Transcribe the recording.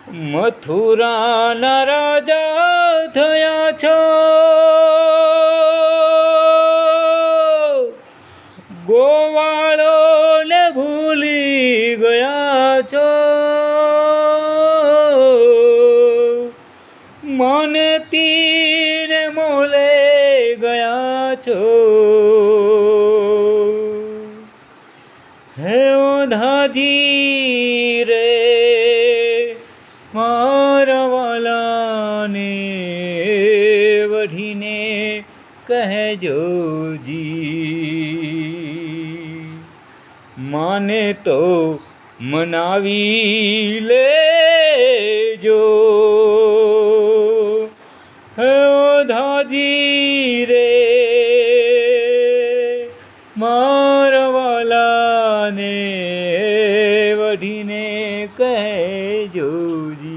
મથુરાના રાજા થયા છો, ગોવાળોને ભૂલી ગયા છો, મને તીને મોલે ગયા છો. હે ઓધાજી રે મારા વાલાને વઢીને કહેજોજી, માને તો મનાવી લેજો. હે ઓધાજી રે મારા વાલાને વઢીને કહેજોજી.